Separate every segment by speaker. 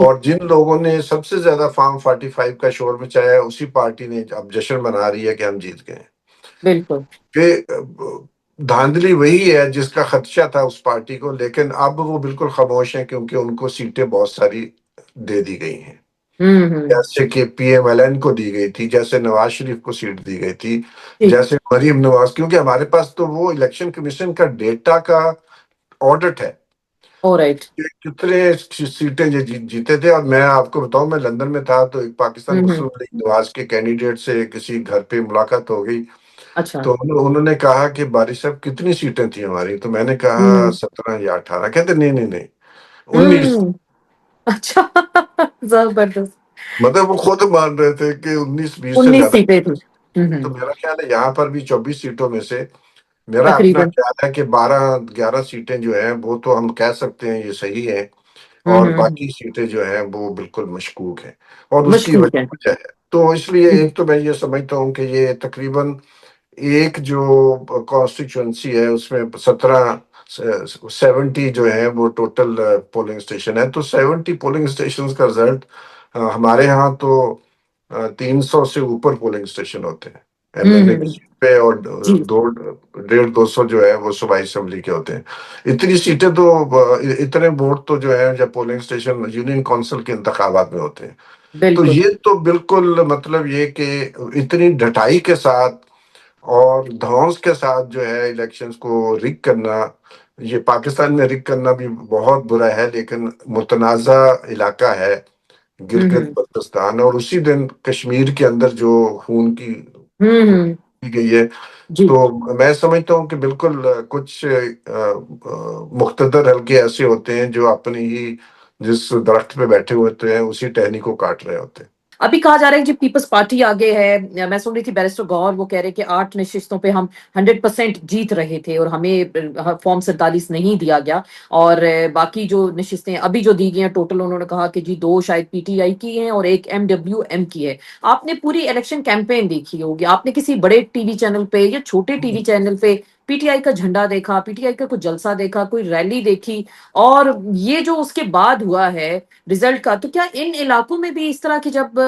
Speaker 1: اور جن لوگوں نے سب سے زیادہ فارم 45 کا شور مچایا ہے اسی پارٹی نے اب جشن منا رہی ہے کہ ہم جیت گئے
Speaker 2: بالکل
Speaker 1: کہ دھاندلی وہی ہے جس کا خدشہ تھا اس پارٹی کو، لیکن اب وہ بالکل خاموش ہیں کیونکہ ان کو سیٹیں بہت ساری دے دی گئی ہیں،
Speaker 2: ہوں
Speaker 1: جیسے کہ پی ایم ایل این کو دی گئی تھی، جیسے نواز شریف کو سیٹ دی گئی تھی،
Speaker 2: ٹھیک
Speaker 1: جیسے مریم نواز، کیونکہ ہمارے پاس تو وہ الیکشن کمیشن کا ڈیٹا کا آڈٹ ہے
Speaker 2: رائٹ
Speaker 1: کہ کتنے سیٹیں جیتے تھے۔ اور میں آپ کو بتاؤں، میں لندن میں تھا تو ایک پاکستان مسلم لیگ نواز کے کینڈیڈیٹ سے کسی گھر پہ ملاقات ہو گئی،
Speaker 2: اچھا
Speaker 1: تو انہوں نے کہا کہ بارش صاحب کتنی سیٹیں تھیں ہماری، تو میں نے کہا
Speaker 2: ہوں
Speaker 1: 17 یا 18، کہتے نہیں نہیں نہیں 19۔
Speaker 2: ہوں اچھا زبردست
Speaker 1: مطلب وہ خود مان رہے تھے کہ 19-20 سے
Speaker 2: 19
Speaker 1: زیادہ۔
Speaker 2: سیٹیں تھی
Speaker 1: تو میرا خیال ہے یہاں پر بھی 24 سیٹوں میں سے میرا اپنا
Speaker 2: تقریباً
Speaker 1: خیال ہے کہ 12-11 سیٹیں جو ہیں وہ تو ہم کہہ سکتے ہیں یہ صحیح ہیں، اور باقی سیٹیں جو ہیں وہ بالکل مشکوک ہیں، اور اس کی
Speaker 2: مشکوک ہے
Speaker 1: وجہ ہے۔ تو اس لیے ایک تو میں یہ سمجھتا ہوں کہ یہ تقریباً ایک جو کانسٹیچوئنسی ہے اس میں 70 جو ہے وہ ٹوٹل پولنگ اسٹیشن ہے، تو 70 پولنگ اسٹیشن کا رزلٹ ہمارے ہاں تو 300 سے اوپر پولنگ اسٹیشن ہوتے ہیں ایم ایل اے کی سیٹ پہ، اور
Speaker 2: جی
Speaker 1: 150-200 جو ہے وہ صوبائی اسمبلی کے ہوتے ہیں۔ اتنی سیٹیں تو اتنے ووٹ تو جو ہے جب پولنگ اسٹیشن یونین کونسل کے انتخابات میں ہوتے ہیں، تو
Speaker 2: بالکل
Speaker 1: یہ تو بالکل مطلب یہ کہ اتنی ڈٹائی کے ساتھ اور دھونس کے ساتھ جو ہے الیکشنز کو رگ کرنا، یہ پاکستان میں رگ کرنا بھی بہت برا ہے، لیکن متنازع علاقہ ہے گلگت بلتستان، اور اسی دن کشمیر کے اندر جو خون کی
Speaker 2: ہوں
Speaker 1: کی گئی ہے،
Speaker 2: جی
Speaker 1: تو میں سمجھتا ہوں کہ بالکل کچھ مقتدر حلقے ایسے ہوتے ہیں جو اپنی ہی جس درخت پہ بیٹھے ہوتے ہیں اسی ٹہنی کو کاٹ رہے ہوتے ہیں۔
Speaker 2: ابھی کہا جا رہا ہے کہ پیپلز پارٹی آگے ہے، میں سن رہی تھی بیرسٹر گور وہ کہہ رہے کہ 8 نشستوں پہ ہم 100% جیت رہے تھے اور ہمیں فارم 47 نہیں دیا گیا، اور باقی جو نشستیں ابھی جو دی گئی ہیں ٹوٹل انہوں نے کہا کہ جی 2 شاید پی ٹی آئی کی ہیں اور 1 MWM کی ہے۔ آپ نے پوری الیکشن کیمپین دیکھی ہوگی، آپ نے کسی بڑے ٹی وی چینل پہ یا چھوٹے ٹی وی چینل پہ پی ٹی آئی کا جھنڈا دیکھا، پی ٹی آئی کا کوئی جلسہ دیکھا، کوئی ریلی دیکھی؟ اور یہ جو اس کے بعد ہوا ہے رزلٹ کا، تو کیا ان علاقوں میں بھی اس طرح کی جب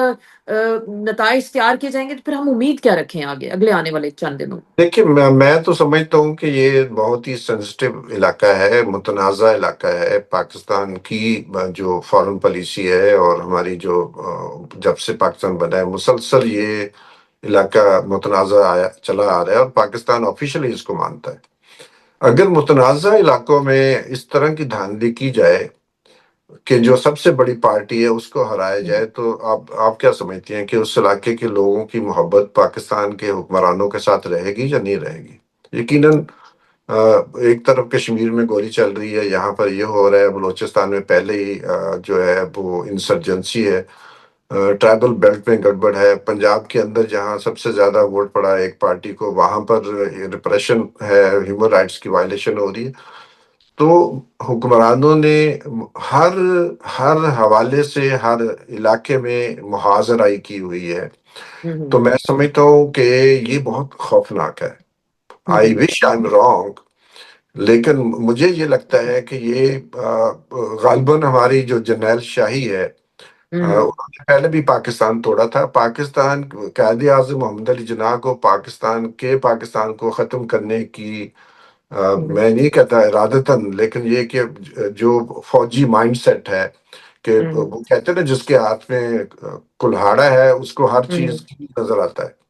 Speaker 2: نتائج تیار کیے جائیں گے تو پھر ہم امید کیا رکھیں آگے اگلے آنے والے چند دنوں؟
Speaker 1: دیکھیے میں تو سمجھتا ہوں کہ یہ بہت ہی سینسٹیو علاقہ ہے، متنازع علاقہ ہے۔ پاکستان کی جو فارن پالیسی ہے اور ہماری جو جب سے پاکستان بنا ہے مسلسل یہ علاقہ متنازع چلا آ رہا ہے، اور پاکستان آفیشلی اس کو مانتا ہے۔ اگر متنازع علاقوں میں اس طرح کی دھاندلی کی جائے کہ جو سب سے بڑی پارٹی ہے اس کو ہرایا جائے، تو آپ کیا سمجھتی ہیں کہ اس علاقے کے لوگوں کی محبت پاکستان کے حکمرانوں کے ساتھ رہے گی یا نہیں رہے گی؟ یقیناً ایک طرف کشمیر میں گولی چل رہی ہے، یہاں پر یہ ہو رہا ہے، بلوچستان میں پہلے ہی جو ہے وہ انسرجنسی ہے، ٹرائبل بیلٹ میں گڑبڑ ہے، پنجاب کے اندر جہاں سب سے زیادہ ووٹ پڑا ہے ایک پارٹی کو وہاں پر ریپریشن ہے، ہیومن رائٹس کی وائلیشن ہو رہی ہے۔ تو حکمرانوں نے ہر ہر حوالے سے ہر علاقے میں محاذرائی کی ہوئی ہے، تو میں سمجھتا ہوں کہ یہ بہت خوفناک ہے۔ آئی وش آئی ایم رانگ، لیکن مجھے یہ لگتا ہے کہ یہ غالباً ہماری جو جرنیل شاہی ہے، انہوں نے پہلے بھی پاکستان توڑا تھا۔ پاکستان قائد اعظم محمد علی جناح کو پاکستان کو ختم کرنے کی میں نہیں کہتا ارادتاً، لیکن یہ کہ جو فوجی مائنڈ سیٹ ہے کہ وہ کہتے ہیں نا جس کے ہاتھ میں کلہاڑا ہے اس کو ہر چیز کی نظر آتا ہے،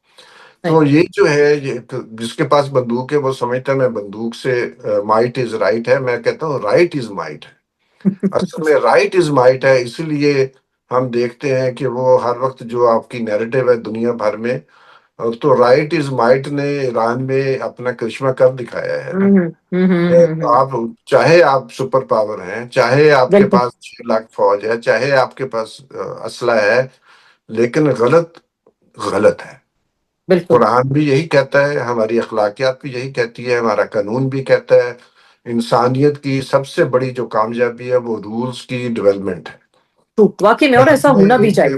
Speaker 1: تو یہ جو ہے جس کے پاس بندوق ہے وہ سمجھتا ہے میں بندوق سے مائٹ از رائٹ ہے، میں کہتا ہوں رائٹ از مائٹ ہے، اصل میں رائٹ از مائٹ ہے۔ اسی لیے ہم دیکھتے ہیں کہ وہ ہر وقت جو آپ کی نیریٹو ہے دنیا بھر میں، تو رائٹ از مائٹ نے ایران میں اپنا کرشمہ کر دکھایا ہے نا۔ آپ چاہے آپ سپر پاور ہیں، چاہے آپ کے
Speaker 2: بالکل
Speaker 1: پاس 6 لاکھ فوج ہے، چاہے آپ کے پاس اسلحہ ہے، لیکن غلط غلط ہے۔
Speaker 2: بالکل
Speaker 1: قرآن بھی یہی کہتا ہے، ہماری اخلاقیات بھی یہی کہتی ہے، ہمارا قانون بھی کہتا ہے، انسانیت کی سب سے بڑی جو کامیابی ہے وہ رولز کی ڈیولپمنٹ ہے۔
Speaker 2: واقعی میں، اور ایسا
Speaker 1: ہم نے
Speaker 2: ہونا بھی چاہیے۔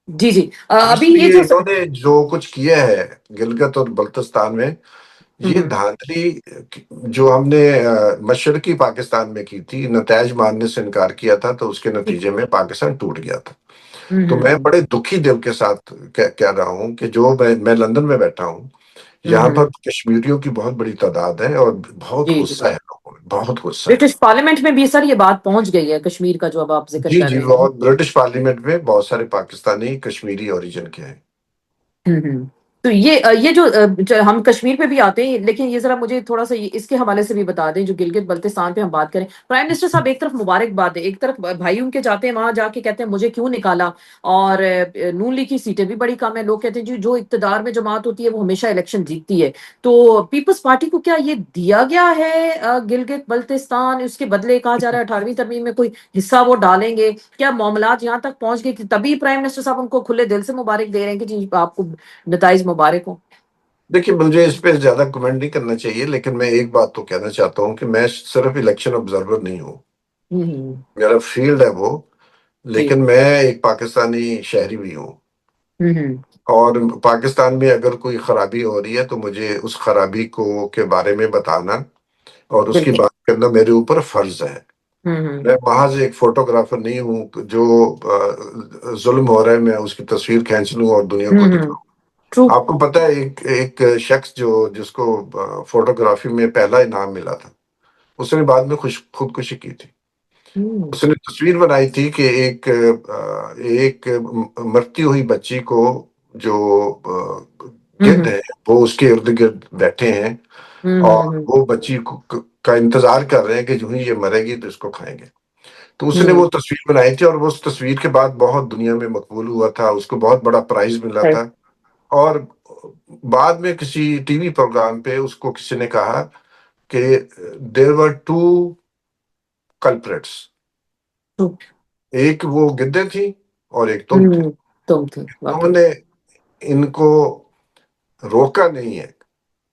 Speaker 2: جی جی
Speaker 1: اس
Speaker 2: ابھی یہ
Speaker 1: لیے
Speaker 2: جو
Speaker 1: انہوں نے جو کچھ کیا ہے گلگت اور بلتستان میں، یہ دھاندلی جو ہم نے مشرقی پاکستان میں کی تھی، نتائج ماننے سے انکار کیا تھا، تو اس کے نتیجے میں پاکستان ٹوٹ گیا تھا۔ تو میں بڑے دکھی دل کے ساتھ کہہ رہا ہوں کہ جو میں لندن میں بیٹھا ہوں، یہاں پر کشمیریوں کی بہت بڑی تعداد ہے اور بہت
Speaker 2: جی جی،
Speaker 1: غصہ ہے لوگوں میں، بہت غصہ ہے۔
Speaker 2: برٹش پارلیمنٹ میں بھی سر یہ بات پہنچ گئی ہے کشمیر کا جو اب آپ ذکر
Speaker 1: جی
Speaker 2: کر
Speaker 1: جی،
Speaker 2: رہے ہیں۔
Speaker 1: بہت برٹش پارلیمنٹ میں بہت سارے پاکستانی کشمیری اوریجن کے ہیں۔
Speaker 2: تو یہ جو ہم کشمیر پہ بھی آتے ہیں، لیکن یہ ذرا مجھے تھوڑا سا اس کے حوالے سے بھی بتا دیں، جو گلگت بلتستان پہ ہم بات کریں، پرائم منسٹر صاحب ایک طرف مبارکباد ہے، ایک طرف بھائی ان کے جاتے ہیں وہاں جا کے کہتے ہیں مجھے کیوں نکالا، اور نون لیگ کی سیٹیں بھی بڑی کم ہیں، لوگ کہتے ہیں جی جو اقتدار میں جماعت ہوتی ہے وہ ہمیشہ الیکشن جیتتی ہے، تو پیپلز پارٹی کو کیا یہ دیا گیا ہے گلگت بلتستان، اس کے بدلے کہا جا رہا ہے 18ویں ترمیم میں کوئی حصہ وہ ڈالیں گے؟ کیا معاملات یہاں تک پہنچ گئے کہ تبھی پرائم منسٹر صاحب ان کو کھلے دل سے مبارک دے رہے ہیں کہ جی آپ کو نتائج مبارک ہوں؟
Speaker 1: دیکھیے، مجھے اس پہ زیادہ کمنٹ نہیں کرنا چاہیے، لیکن میں ایک بات تو کہنا چاہتا ہوں کہ میں صرف الیکشن آبزرور نہیں ہوں،
Speaker 2: ہوں،
Speaker 1: میرا فیلڈ ہے وہ،
Speaker 2: جی،
Speaker 1: لیکن میں ایک پاکستانی شہری بھی ہوں،
Speaker 2: ہوں،
Speaker 1: اور پاکستان میں اگر کوئی خرابی ہو رہی ہے تو مجھے اس خرابی کے بارے میں بتانا اور اس کی
Speaker 2: بالکل،
Speaker 1: بات کرنا میرے اوپر فرض ہے۔
Speaker 2: ہوں،
Speaker 1: میں محض ایک فوٹوگرافر نہیں ہوں جو ظلم ہو رہا ہے میں اس کی تصویر کھینچ لوں اور دنیا کو
Speaker 2: ہوں،
Speaker 1: دکھاؤں۔
Speaker 2: ٹرو،
Speaker 1: آپ کو پتہ ہے ایک شخص جس کو فوٹوگرافی میں پہلا انعام ملا تھا، اس نے بعد میں خودکشی کی تھی۔ اس نے تصویر بنائی تھی کہ ایک مرتی ہوئی بچی کو جو گدھ ہے وہ اس کے ارد گرد بیٹھے ہیں اور وہ بچی کا انتظار کر رہے ہیں کہ جو ہی یہ مرے گی تو اس کو کھائیں گے۔ تو اس نے وہ تصویر بنائی تھی اور وہ اس تصویر کے بعد بہت دنیا میں مقبول ہوا تھا، اس کو بہت بڑا پرائز ملا تھا، اور بعد میں کسی ٹی وی پروگرام پہ اس کو کسی نے کہا کہ دیر ور ٹو کلپریٹس، ایک وہ گدے تھی اور ایک تم تھی،
Speaker 2: تم تھی
Speaker 1: تم
Speaker 2: واقعی،
Speaker 1: نے ان کو روکا نہیں ہے،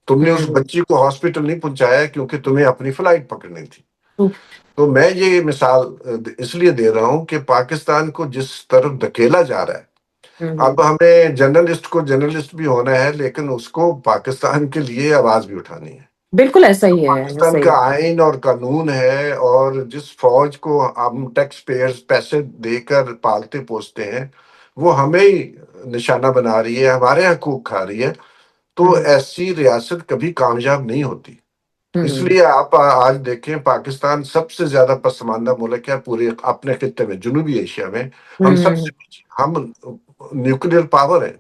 Speaker 1: تم نے اس بچی کو ہاسپٹل نہیں پہنچایا کیونکہ تمہیں اپنی فلائٹ پکڑنی تھی۔ تو میں یہ مثال اس لیے دے رہا ہوں کہ پاکستان کو جس طرف دھکیلا جا رہا ہے، اب ہمیں جرنلسٹ کو جرنلسٹ بھی ہونا ہے، لیکن اس کو پاکستان کے لیے آواز بھی اٹھانی ہے۔
Speaker 2: بالکل ایسا ہی ہے، ایسا
Speaker 1: پاکستان
Speaker 2: ہی
Speaker 1: کا
Speaker 2: ہے،
Speaker 1: آئین اور قانون ہے، اور جس فوج کو ہم ٹیکس پیئرز پیسے دے کر پالتے پوستے ہیں وہ ہمیں ہی نشانہ بنا رہی ہے، ہمارے حقوق کھا رہی ہے، تو ایسی ریاست کبھی کامیاب نہیں ہوتی۔ اس لیے آپ آج دیکھیں پاکستان سب سے زیادہ پسماندہ ملک ہے پورے اپنے خطے میں، جنوبی ایشیا میں ہم سب سے پیچھے، ہم نیوکلیر پاور ہیں،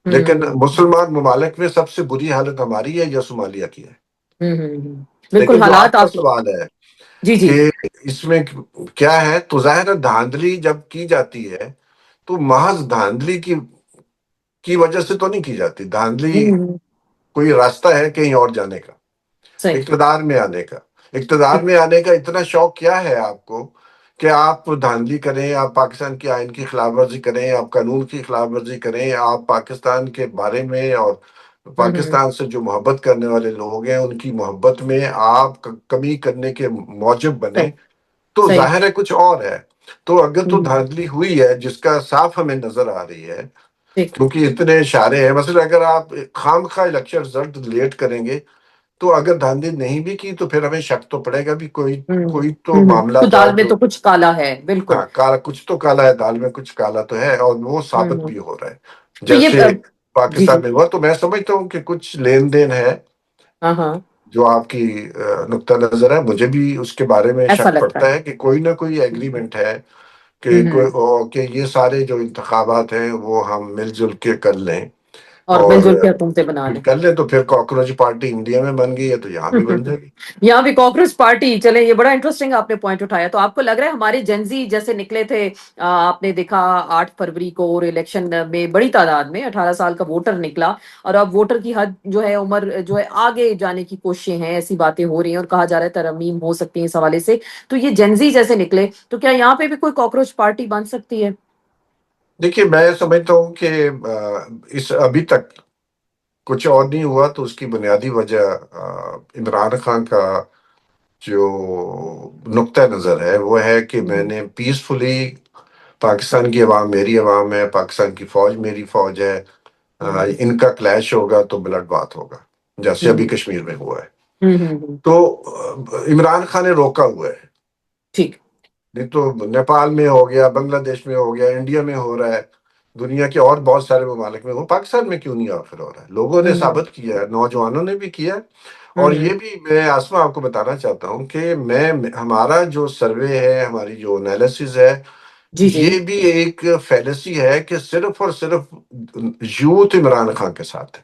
Speaker 1: لیکن مسلمان ممالک میں سب سے بری حالت ہماری ہے یا صومالیہ کی ہے۔
Speaker 2: بالکل
Speaker 1: لیکن جو
Speaker 2: حالات
Speaker 1: آپ کا
Speaker 2: آپ،
Speaker 1: سوال ہے
Speaker 2: جی جی،
Speaker 1: کہ اس میں کیا ہے، تو ظاہر ہے دھاندلی جب کی جاتی ہے تو محض دھاندلی کی وجہ سے تو نہیں کی جاتی، دھاندلی کوئی راستہ ہے کہیں اور جانے کا،
Speaker 2: صحیح،
Speaker 1: اقتدار میں آنے کا۔ اقتدار میں آنے کا اتنا شوق کیا ہے آپ کو کہ آپ دھاندلی کریں، آپ پاکستان کی آئین کی خلاف ورزی کریں، آپ قانون کی خلاف ورزی کریں، آپ پاکستان کے بارے میں اور پاکستان سے جو محبت کرنے والے لوگ ہیں ان کی محبت میں آپ کمی کرنے کے موجب بنے،
Speaker 2: صحیح،
Speaker 1: تو
Speaker 2: صحیح،
Speaker 1: ظاہر ہے کچھ اور ہے۔ تو اگر تو دھاندلی ہوئی ہے جس کا صاف ہمیں نظر آ رہی ہے،
Speaker 2: ٹھیک،
Speaker 1: کیونکہ اتنے اشارے ہیں، مثلا اگر آپ خام خواہ الیکشن رزلٹ لیٹ کریں گے تو اگر دھاندلی نہیں بھی کی تو پھر ہمیں شک تو پڑے گا بھی کوئی تو معاملہ
Speaker 2: تو
Speaker 1: تھا
Speaker 2: دال میں
Speaker 1: جو،
Speaker 2: تو کچھ کالا ہے، بالکل،
Speaker 1: ہاں، کالا کچھ تو کالا ہے، دال میں کچھ کالا تو ہے، اور وہ ثابت بھی ہو رہا ہے
Speaker 2: تو یہ
Speaker 1: جیسے
Speaker 2: جی جی،
Speaker 1: پاکستان میں ہوا۔ تو میں سمجھتا ہوں کہ کچھ لین دین ہے
Speaker 2: ہاں ہاں،
Speaker 1: جو آپ کی نقطہ نظر ہے، مجھے بھی اس کے بارے میں
Speaker 2: ایسا
Speaker 1: شک
Speaker 2: لگتا
Speaker 1: پڑتا
Speaker 2: ہے،
Speaker 1: ہے کہ کوئی نہ کوئی ایگریمنٹ ہے
Speaker 2: ہوں،
Speaker 1: کہ یہ سارے جو انتخابات ہیں وہ ہم مل جل کے کر لیں،
Speaker 2: اور مل
Speaker 1: اور
Speaker 2: جل کے حکومتیں بنا لیں۔
Speaker 1: کر لیں، تو پھر کاکروچ پارٹی انڈیا میں بن گئی ہے تو یہاں بھی بن جائے گی۔
Speaker 2: یہاں بھی کاکروچ پارٹی چلے، یہ بڑا انٹرسٹنگ آپ نے پوائنٹ اٹھایا۔ تو آپ کو لگ رہا ہے ہمارے جنزی جیسے نکلے تھے، آپ نے دیکھا 8 فروری کو اور الیکشن میں بڑی تعداد میں 18 سال کا ووٹر نکلا، اور اب ووٹر کی حد جو ہے، عمر جو ہے، آگے جانے کی کوششیں ہیں، ایسی باتیں ہو رہی ہیں اور کہا جا رہا ہے ترمیم ہو سکتی ہے اس حوالے سے، تو یہ جنزی جیسے نکلے، تو کیا یہاں پہ بھی کوئی کاکروچ پارٹی بن سکتی ہے؟
Speaker 1: دیکھیے، میں سمجھتا ہوں کہ اس ابھی تک کچھ اور نہیں ہوا، تو اس کی بنیادی وجہ عمران خان کا جو نقطہ نظر ہے وہ ہے کہ میں نے پیسفلی، پاکستان کی عوام میری عوام ہے، پاکستان کی فوج میری فوج ہے، ان کا کلیش ہوگا تو بلڈ بات ہوگا، جیسے ابھی کشمیر میں ہوا ہے.
Speaker 2: ہوں
Speaker 1: تو عمران خان نے روکا ہوا ہے.
Speaker 2: ٹھیک.
Speaker 1: نہیں تو نیپال میں ہو گیا، بنگلہ دیش میں ہو گیا، انڈیا میں ہو رہا ہے، دنیا کے اور بہت سارے ممالک میں. وہ پاکستان میں کیوں نہیں آخر ہو رہا ہے؟ لوگوں نے ثابت کیا ہے، نوجوانوں نے بھی کیا ہے. اور یہ بھی میں آسما آپ کو بتانا چاہتا ہوں کہ ہمارا جو سروے ہے، ہماری جو انالیسز ہے،
Speaker 2: جی جی
Speaker 1: یہ بھی ایک فیلسی ہے کہ صرف اور صرف یوتھ عمران خان کے ساتھ ہے.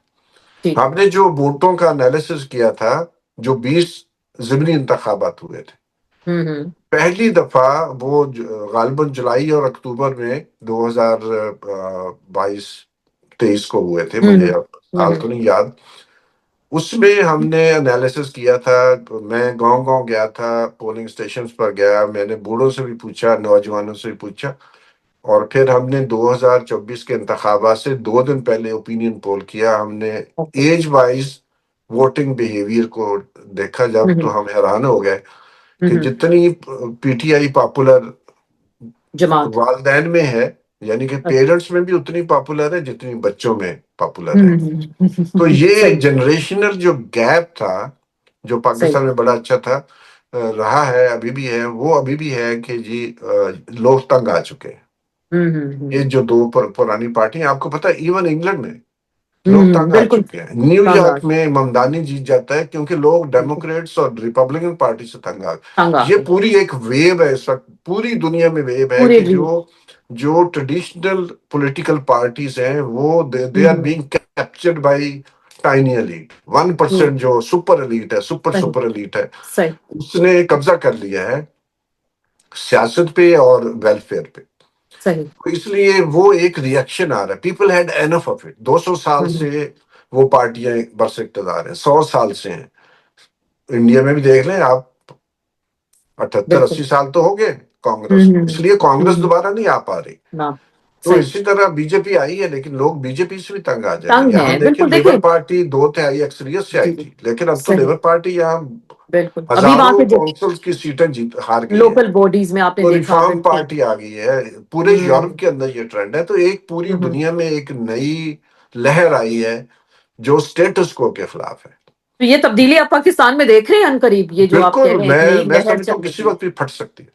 Speaker 2: ٹھیک.
Speaker 1: ہم نے جو ووٹوں کا انالیسز کیا تھا، جو 20 ضمنی انتخابات ہوئے تھے،
Speaker 2: ہوں
Speaker 1: پہلی دفعہ وہ غالباً جولائی اور اکتوبر میں 2022-23 کو ہوئے تھے، مجھے اب سال تو نہیں یاد. اس میں ہم نے انالیسس کیا تھا. میں گاؤں گاؤں گیا تھا، پولنگ اسٹیشنز پر گیا، میں نے بوڑھوں سے بھی پوچھا، نوجوانوں سے بھی پوچھا. اور پھر ہم نے 2024 کے انتخابات سے 2 دن پہلے اوپینین پول کیا. ہم نے ایج وائز ووٹنگ بیہیویئر کو دیکھا جب، تو ہم حیران ہو گئے کہ جتنی پی ٹی آئی پاپولر
Speaker 2: جماعت.
Speaker 1: والدین میں ہے، یعنی کہ پیرنٹس میں بھی اتنی پاپولر ہے جتنی بچوں میں پاپولر ہے. تو یہ
Speaker 2: صحیح
Speaker 1: جنریشنل جو گیپ تھا، جو
Speaker 2: صحیح.
Speaker 1: پاکستان میں بڑا اچھا تھا، رہا ہے، ابھی بھی ہے، وہ ابھی بھی ہے کہ جی لوگ تنگ آ چکے ہیں. یہ جو دو پرانی پارٹی ہیں، آپ کو پتا ہے ایون انگلینڈ میں لوگ تنگ آ
Speaker 2: بالکل
Speaker 1: چکے ہیں. نیو
Speaker 2: تنگ آ
Speaker 1: یارک میں ممدانی جیت جاتا ہے کیونکہ لوگ ڈیموکریٹس اور ریپبلکن پارٹی سے تنگ آ گئے.
Speaker 2: تنگ آ
Speaker 1: یہ
Speaker 2: گئے
Speaker 1: پوری ایک ویو ہے اس وقت، پوری دنیا میں ویو ہے
Speaker 2: پورے
Speaker 1: کہ جو ٹریڈیشنل پولیٹیکل پارٹیز ہیں، وہ they are being captured by tiny elite. 1% جو سپر ایلیٹ ہے،
Speaker 2: صحیح
Speaker 1: سپر ایلیٹ ہے،
Speaker 2: صحیح
Speaker 1: اس نے قبضہ کر لیا ہے سیاست پہ اور ویلفیئر پہ.
Speaker 2: صحیح.
Speaker 1: اس لیے وہ ایک ریئیکشن آ رہا ہے. People had enough of it. 200 سال سے وہ پارٹیاں برس اقتدار ہیں، 100 سال سے ہیں. انڈیا میں بھی دیکھ لیں آپ، 78
Speaker 2: بالکل
Speaker 1: 80 سال تو ہو گئے کانگریس کو. اس لیے کانگریس دوبارہ نہیں آ پا رہی.
Speaker 2: نہ
Speaker 1: تو
Speaker 2: صحیح.
Speaker 1: اسی طرح بی جے پی آئی ہے، لیکن لوگ بی جے پی سے بھی تنگ آ جائیں گے.
Speaker 2: تنگ
Speaker 1: یہاں
Speaker 2: ہے
Speaker 1: دیکھیں
Speaker 2: بالکل.
Speaker 1: لیبر
Speaker 2: دیکھیں
Speaker 1: پارٹی 2/3 اکثریت سے
Speaker 2: جی
Speaker 1: آئی
Speaker 2: جی
Speaker 1: تھی، لیکن اب تو
Speaker 2: صحیح.
Speaker 1: لیبر پارٹی یہاں
Speaker 2: بالکل ابھی وہاں
Speaker 1: ہزاروں
Speaker 2: پہ جو
Speaker 1: کونسلز کی سیٹیں ہار گئی ہے.
Speaker 2: لوکل باڈیز میں آپ نے
Speaker 1: تو
Speaker 2: دیکھا
Speaker 1: ریفارم
Speaker 2: بالکل.
Speaker 1: پارٹی آ گئی ہے. پورے یورپ کے اندر یہ ٹرینڈ ہے. تو ایک پوری دنیا میں ایک نئی لہر آئی ہے جو سٹیٹس کو کے خلاف ہے.
Speaker 2: تو یہ تبدیلی آپ پاکستان میں دیکھ رہے ہیں ان قریب، یہ جو آپ کہہ
Speaker 1: بالکل،
Speaker 2: رہے ہیں ایک نئی
Speaker 1: میں
Speaker 2: لہر
Speaker 1: سمجھتا ہوں
Speaker 2: چل
Speaker 1: کسی
Speaker 2: رہی
Speaker 1: وقت بھی پھٹ سکتی ہے.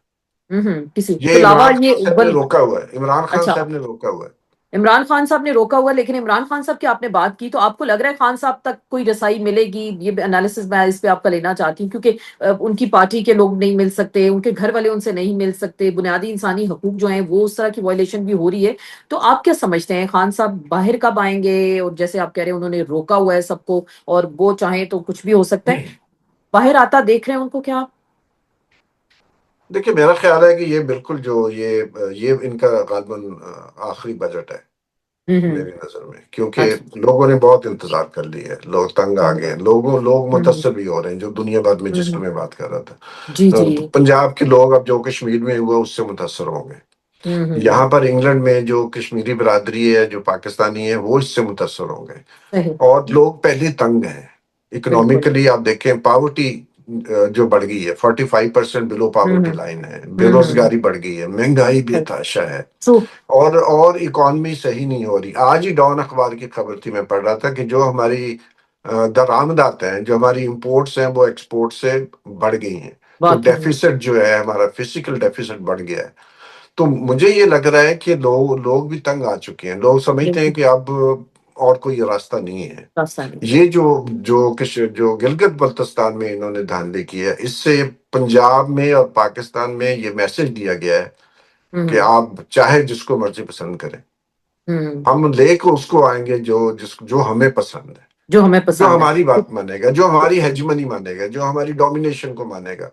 Speaker 2: ہے. کسی تو
Speaker 1: یہ
Speaker 2: علاوہ
Speaker 1: عمران خان
Speaker 2: یہ
Speaker 1: صاحب نے روکا ہوا ہے. عمران خان
Speaker 2: اچھا
Speaker 1: صاحب نے روکا ہوا ہے.
Speaker 2: عمران خان صاحب نے روکا ہوا. لیکن عمران خان صاحب کی آپ نے بات کی، تو آپ کو لگ رہا ہے خان صاحب تک کوئی رسائی ملے گی؟ یہ انالیسس میں اس پہ آپ کا لینا چاہتی ہوں، کیونکہ ان کی پارٹی کے لوگ نہیں مل سکتے، ان کے گھر والے ان سے نہیں مل سکتے، بنیادی انسانی حقوق جو ہیں وہ اس طرح کی وائلیشن بھی ہو رہی ہے. تو آپ کیا سمجھتے ہیں خان صاحب باہر کب آئیں گے؟ اور جیسے آپ کہہ رہے ہیں انہوں نے روکا ہوا ہے سب کو، اور وہ چاہیں تو کچھ بھی ہو سکتا ہے، باہر آتا دیکھ رہے ہیں ان کو کیا؟
Speaker 1: دیکھیے میرا خیال ہے کہ یہ بالکل جو یہ ان کا غالباً آخری بجٹ ہے
Speaker 2: ہوں
Speaker 1: میری نظر میں، کیونکہ
Speaker 2: اچھا.
Speaker 1: لوگوں نے بہت انتظار کر لی ہے. لوگ تنگ آ گئے ہیں. لوگ
Speaker 2: ہوں
Speaker 1: متاثر بھی ہو رہے ہیں. جو دنیا بھر میں، جس
Speaker 2: ہوں
Speaker 1: کو میں بات کر رہا
Speaker 2: جی
Speaker 1: تھا،
Speaker 2: جی.
Speaker 1: پنجاب کے لوگ اب جو کشمیر میں ہوا اس سے متاثر ہوں گے.
Speaker 2: ہوں
Speaker 1: یہاں پر انگلینڈ میں جو کشمیری برادری ہے، جو پاکستانی ہے، وہ اس سے متاثر ہوں گے.
Speaker 2: صحیح.
Speaker 1: اور لوگ پہلے تنگ ہیں.
Speaker 2: بالکل.
Speaker 1: اکنامکلی آپ دیکھیں پاورٹی جو بڑھ گئی ہے، 45% بلو پاورٹی لائن ہے. بے
Speaker 2: ہوں
Speaker 1: روزگاری بڑھ گئی ہے. مہنگائی بے تحاشا ہے.
Speaker 2: ٹرو.
Speaker 1: اور اکانومی صحیح نہیں ہو رہی. آج ہی ڈان اخبار کی خبر تھی، میں پڑھ رہا تھا کہ جو ہماری درآمدات ہیں، جو ہماری امپورٹس ہیں، وہ ایکسپورٹ سے بڑھ گئی ہیں. تو
Speaker 2: واقعی میں.
Speaker 1: ڈیفیسٹ جو ہے ہمارا، فزیکل ڈیفیسٹ بڑھ گیا ہے. تو مجھے یہ لگ رہا ہے کہ لوگ بھی تنگ آ چکے ہیں. لوگ سمجھتے ہیں
Speaker 2: بالکل
Speaker 1: کہ اب اور کوئی راستہ نہیں ہے.
Speaker 2: راستہ نہیں.
Speaker 1: یہ جو گلگت بلتستان میں انہوں نے دھاندلی کی ہے، اس سے پنجاب میں اور پاکستان میں یہ میسج دیا گیا ہے کہ
Speaker 2: ہوں
Speaker 1: آپ چاہے جس کو مرضی پسند کریں،
Speaker 2: ہوں
Speaker 1: ہم لے کے اس کو آئیں گے جو ہمیں پسند ہے،
Speaker 2: جو ہمیں
Speaker 1: جو
Speaker 2: پسند ہے.
Speaker 1: ہماری بات مانے گا، جو ہماری ہیجمنی مانے گا، جو ہماری ڈومینیشن کو مانے گا.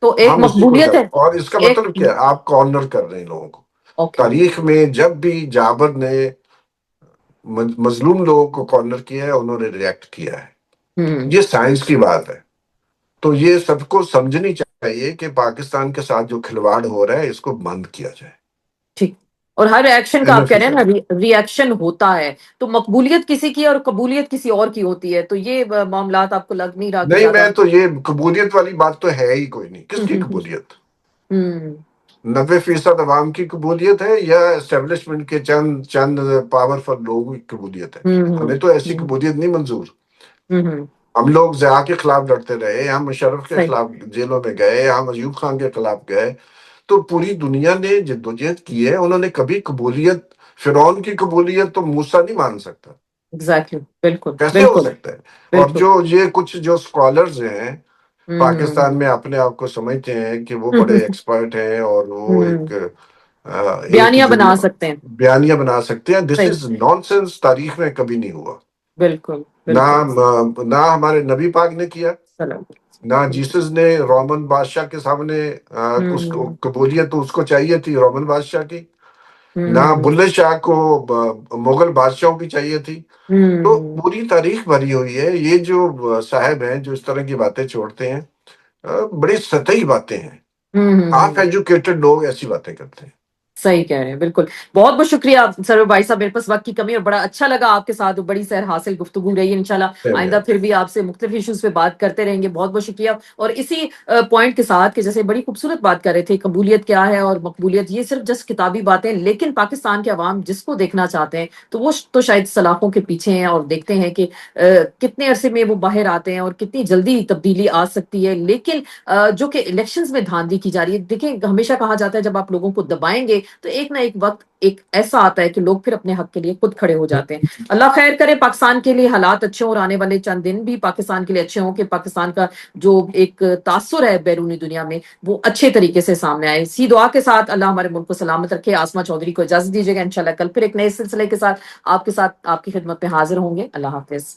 Speaker 2: تو ایک
Speaker 1: ہم اسی کو
Speaker 2: مقبولیت ہے.
Speaker 1: کریں. اور اس کا
Speaker 2: ایک
Speaker 1: مطلب کیا ہے؟ آپ کارنر کر رہے ہیں لوگوں کو.
Speaker 2: اوکے.
Speaker 1: تاریخ میں جب بھی جابر نے مظلوم لوگوں کو کارنر کیا ہے، انہوں نے ریئیکٹ کیا ہے.
Speaker 2: ہوں
Speaker 1: یہ سائنس کی بات ہے. تو یہ سب کو سمجھنی چاہیے کہ پاکستان کے ساتھ جو کھلواڑ ہو رہا ہے، اس کو بند کیا جائے.
Speaker 2: ٹھیک. اور ہر ایکشن کا آپ
Speaker 1: اینف
Speaker 2: کہہ
Speaker 1: از
Speaker 2: رہے ہیں
Speaker 1: اینف.
Speaker 2: نا ری ایکشن ہوتا ہے. تو مقبولیت کسی کی اور قبولیت کسی اور کی ہوتی ہے. تو یہ معاملات آپ کو لگ نہیں رہا کہ
Speaker 1: نہیں،
Speaker 2: زیادہ.
Speaker 1: میں تو یہ قبولیت والی بات تو ہے ہی کوئی نہیں. کس کی قبولیت؟
Speaker 2: ہوں
Speaker 1: 90% عوام کی قبولیت ہے یا اسٹیبلشمنٹ کے چند پاورفل لوگوں کی قبولیت ہے؟
Speaker 2: ہوں
Speaker 1: ہمیں تو ایسی قبولیت نہیں منظور.
Speaker 2: ہوں
Speaker 1: ہم لوگ ضیاء کے خلاف لڑتے رہے، ہم مشرف کے
Speaker 2: صحیح.
Speaker 1: خلاف جیلوں میں گئے، ہم ایوب خان کے خلاف گئے، تو پوری دنیا نے جدوجہد کی ہے. انہوں نے کبھی قبولیت، فرعون کی قبولیت تو موسیٰ نہیں مان سکتا،
Speaker 2: ایگزیکٹلی. بالکل
Speaker 1: کیسے ہو
Speaker 2: بالکل
Speaker 1: سکتا ہے؟ اور
Speaker 2: بالکل.
Speaker 1: جو یہ کچھ جو اسکالرز ہیں
Speaker 2: ہوں
Speaker 1: پاکستان میں اپنے آپ کو سمجھتے ہیں کہ وہ بڑے
Speaker 2: ہوں
Speaker 1: ایکسپرٹ ہیں اور وہ
Speaker 2: ہوں
Speaker 1: ایک
Speaker 2: بیانیہ بنا
Speaker 1: دنیا
Speaker 2: سکتے ہیں.
Speaker 1: بیانیہ بنا سکتے ہیں. دس
Speaker 2: صحیح.
Speaker 1: از نان سینس، تاریخ میں کبھی نہیں ہوا.
Speaker 2: بالکل
Speaker 1: نہ
Speaker 2: بالکل.
Speaker 1: نہ ہمارے نبی پاک نے کیا،
Speaker 2: سلام.
Speaker 1: نہ
Speaker 2: بالکل.
Speaker 1: جیسس نے رومن بادشاہ کے سامنے اس کو
Speaker 2: ہوں
Speaker 1: قبولیت تو اس کو چاہیے تھی رومن بادشاہ کی، نہ
Speaker 2: ہوں
Speaker 1: بلے شاہ کو مغل بادشاہوں کی چاہیے تھی. تو
Speaker 2: ہوں
Speaker 1: پوری تاریخ بھری ہوئی ہے. یہ جو صاحب ہیں جو اس طرح کی باتیں چھوڑتے ہیں، بڑی سطحی باتیں ہیں. ہاف
Speaker 2: ہوں.
Speaker 1: ایجوکیٹڈ لوگ ایسی باتیں کرتے ہیں.
Speaker 2: صحیح کہہ رہے ہیں. بالکل. بہت بہت شکریہ سرور بھائی صاحب، میرے پاس وقت کی کمی، اور بڑا اچھا لگا آپ کے ساتھ، بڑی سیر حاصل گفتگو رہی ہے. انشاءاللہ آئندہ پھر بھی آپ سے مختلف ایشوز پہ بات کرتے رہیں گے. بہت بہت شکریہ. اور اسی پوائنٹ کے ساتھ کہ جیسے بڑی خوبصورت بات کر رہے تھے، قبولیت کیا ہے اور مقبولیت، یہ صرف جس کتابی باتیں، لیکن پاکستان کے عوام جس کو دیکھنا چاہتے ہیں تو وہ تو شاید سلاخوں کے پیچھے ہیں، اور دیکھتے ہیں کہ کتنے عرصے میں وہ باہر آتے ہیں اور کتنی جلدی تبدیلی آ سکتی ہے. لیکن جو کہ الیکشنز میں دھاندلی کی جا رہی ہے. دیکھیں، ہمیشہ کہا جاتا ہے جب آپ لوگوں کو دبائیں گے تو ایک نہ ایک وقت ایک ایسا آتا ہے کہ لوگ پھر اپنے حق کے لیے خود کھڑے ہو جاتے ہیں. اللہ خیر کرے، پاکستان کے لیے حالات اچھے ہوں، اور آنے والے چند دن بھی پاکستان کے لیے اچھے ہوں، کہ پاکستان کا جو ایک تاثر ہے بیرونی دنیا میں وہ اچھے طریقے سے سامنے آئے. اسی دعا کے ساتھ اللہ ہمارے ملک کو سلامت رکھے. آسما چودھری کو اجازت دیجیے گا، انشاءاللہ کل پھر ایک نئے سلسلے کے ساتھ آپ کی خدمت میں حاضر ہوں گے. اللہ حافظ.